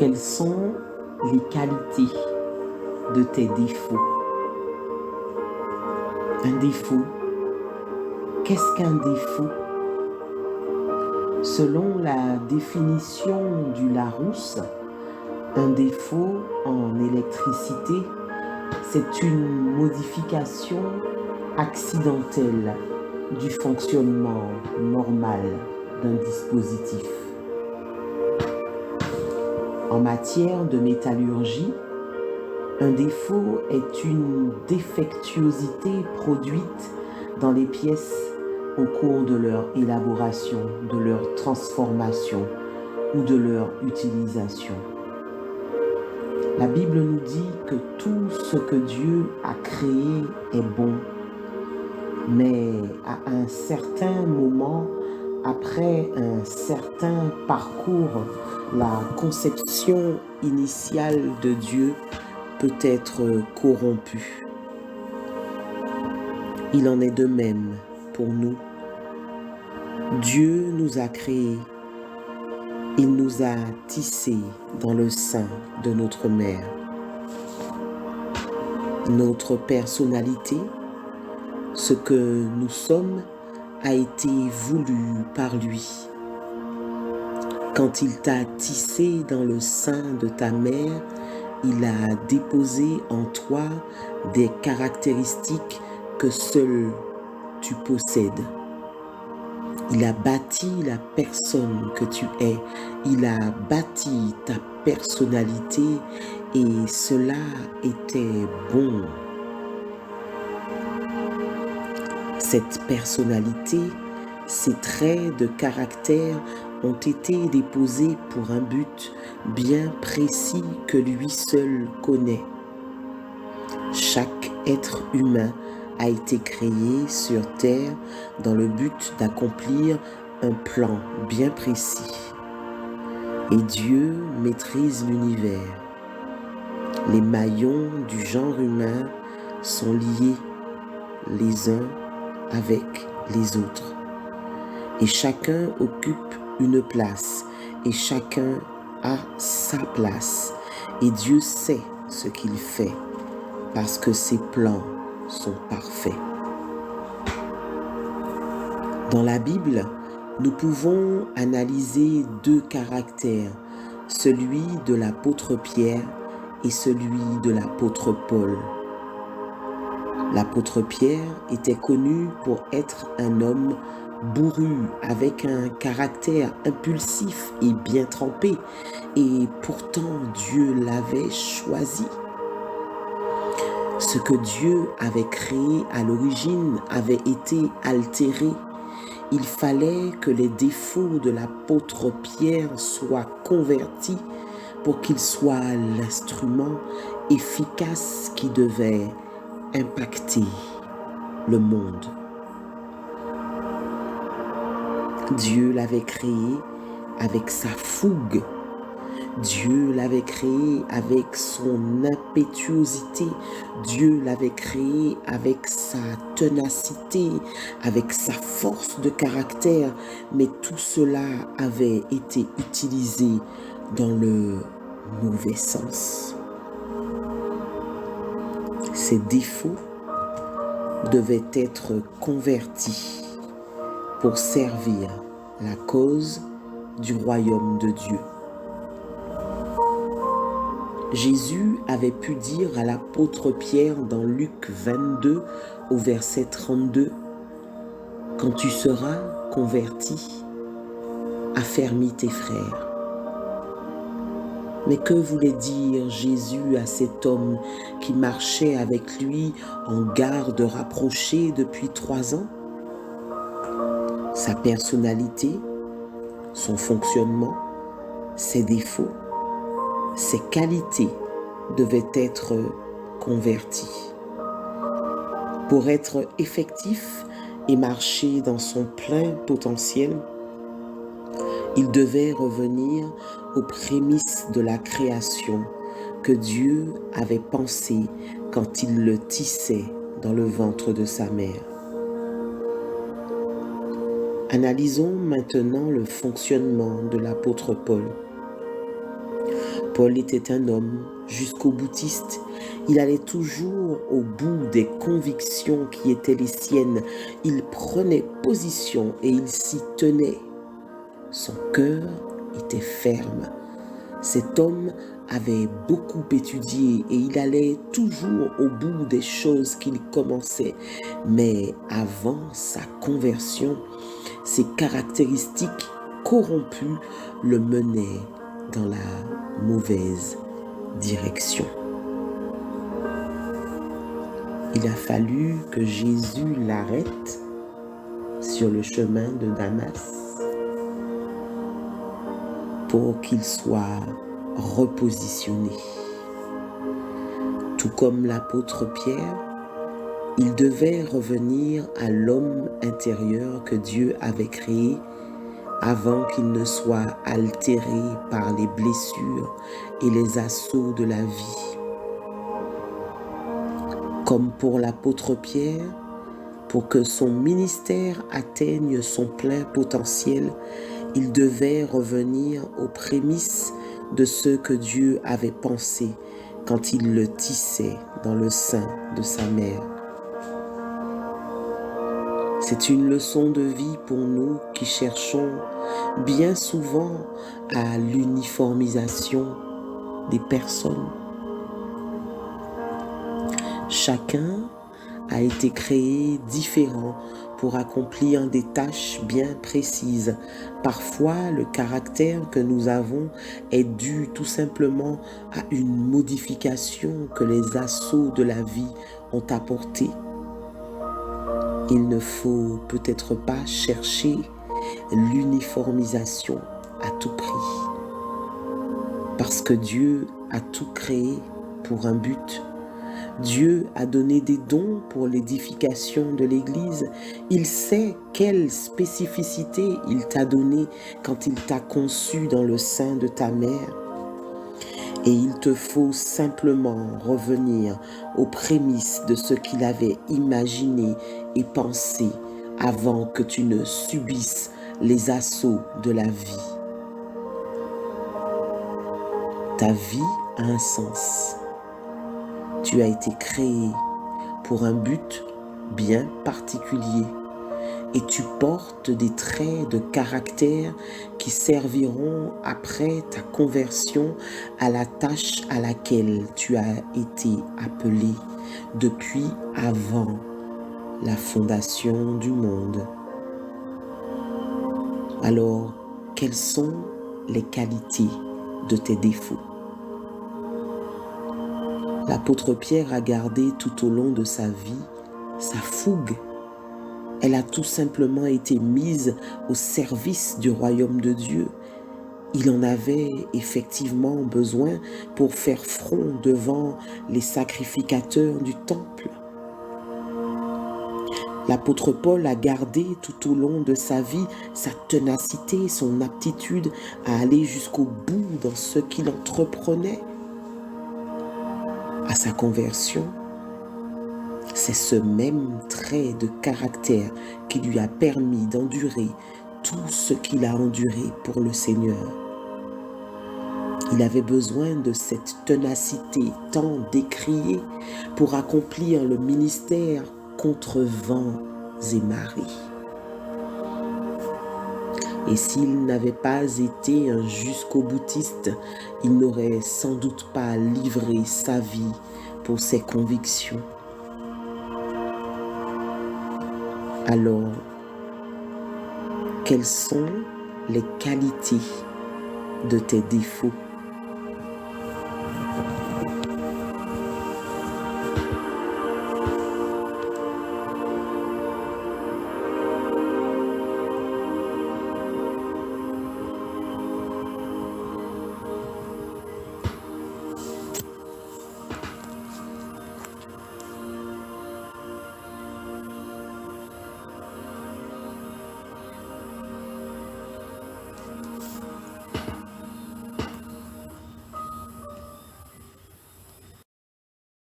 Quelles sont les qualités de tes défauts? Un défaut, qu'est-ce qu'un défaut? Selon la définition du Larousse, un défaut en électricité, c'est une modification accidentelle du fonctionnement normal d'un dispositif. En matière de métallurgie, un défaut est une défectuosité produite dans les pièces au cours de leur élaboration, de leur transformation ou de leur utilisation. La Bible nous dit que tout ce que Dieu a créé est bon, mais à un certain moment, après un certain parcours, la conception initiale de Dieu peut être corrompue. Il en est de même pour nous. Dieu nous a créés. Il nous a tissés dans le sein de notre mère. Notre personnalité, ce que nous sommes, a été voulu par lui. Quand il t'a tissé dans le sein de ta mère, il a déposé en toi des caractéristiques que seul tu possèdes. Il a bâti la personne que tu es. Il a bâti ta personnalité et cela était bon. Cette personnalité, ces traits de caractère ont été déposés pour un but bien précis que lui seul connaît. Chaque être humain a été créé sur terre dans le but d'accomplir un plan bien précis. Et Dieu maîtrise l'univers. Les maillons du genre humain sont liés les uns avec les autres. Et chacun occupe une place et chacun a sa place. Et Dieu sait ce qu'il fait parce que ses plans sont parfaits. Dans la Bible, nous pouvons analyser deux caractères, celui de l'apôtre Pierre et celui de l'apôtre Paul. L'apôtre Pierre était connu pour être un homme bourru, avec un caractère impulsif et bien trempé, et pourtant Dieu l'avait choisi. Ce que Dieu avait créé à l'origine avait été altéré. Il fallait que les défauts de l'apôtre Pierre soient convertis pour qu'il soit l'instrument efficace qui devait impacter le monde. Dieu l'avait créé avec sa fougue. Dieu l'avait créé avec son impétuosité. Dieu l'avait créé avec sa ténacité, avec sa force de caractère. Mais tout cela avait été utilisé dans le mauvais sens. Ces défauts devaient être convertis pour servir la cause du royaume de Dieu. Jésus avait pu dire à l'apôtre Pierre dans Luc 22 au verset 32, « Quand tu seras converti, affermis tes frères. » Mais que voulait dire Jésus à cet homme qui marchait avec lui en garde rapprochée depuis 3 ans? Sa personnalité, son fonctionnement, ses défauts, ses qualités devaient être converties. Pour être effectif et marcher dans son plein potentiel, il devait revenir aux prémices de la création que Dieu avait pensé quand il le tissait dans le ventre de sa mère. Analysons maintenant le fonctionnement de l'apôtre Paul. Paul était un homme jusqu'au boutiste. Il allait toujours au bout des convictions qui étaient les siennes. Il prenait position et il s'y tenait. Son cœur était ferme. Cet homme avait beaucoup étudié et il allait toujours au bout des choses qu'il commençait. Mais avant sa conversion, ses caractéristiques corrompues le menaient dans la mauvaise direction. Il a fallu que Jésus l'arrête sur le chemin de Damas pour qu'il soit repositionné. Tout comme l'apôtre Pierre, il devait revenir à l'homme intérieur que Dieu avait créé avant qu'il ne soit altéré par les blessures et les assauts de la vie. Comme pour l'apôtre Pierre, pour que son ministère atteigne son plein potentiel, il devait revenir aux prémices de ce que Dieu avait pensé quand il le tissait dans le sein de sa mère. C'est une leçon de vie pour nous qui cherchons bien souvent à l'uniformisation des personnes. Chacun a été créé différent pour accomplir des tâches bien précises. Parfois, le caractère que nous avons est dû tout simplement à une modification que les assauts de la vie ont apportée. Il ne faut peut-être pas chercher l'uniformisation à tout prix, parce que Dieu a tout créé pour un but. Dieu a donné des dons pour l'édification de l'Église. Il sait quelle spécificité il t'a donné quand il t'a conçu dans le sein de ta mère. Et il te faut simplement revenir aux prémices de ce qu'il avait imaginé et pensé avant que tu ne subisses les assauts de la vie. Ta vie a un sens. Tu as été créé pour un but bien particulier et tu portes des traits de caractère qui serviront après ta conversion à la tâche à laquelle tu as été appelé depuis avant la fondation du monde. Alors, quelles sont les qualités de tes défauts? L'apôtre Pierre a gardé tout au long de sa vie sa fougue. Elle a tout simplement été mise au service du royaume de Dieu. Il en avait effectivement besoin pour faire front devant les sacrificateurs du temple. L'apôtre Paul a gardé tout au long de sa vie sa ténacité, son aptitude à aller jusqu'au bout dans ce qu'il entreprenait. À sa conversion, c'est ce même trait de caractère qui lui a permis d'endurer tout ce qu'il a enduré pour le Seigneur. Il avait besoin de cette ténacité tant décriée pour accomplir le ministère contre vents et marées. Et s'il n'avait pas été un jusqu'au boutiste, il n'aurait sans doute pas livré sa vie pour ses convictions. Alors, quelles sont les qualités de tes défauts?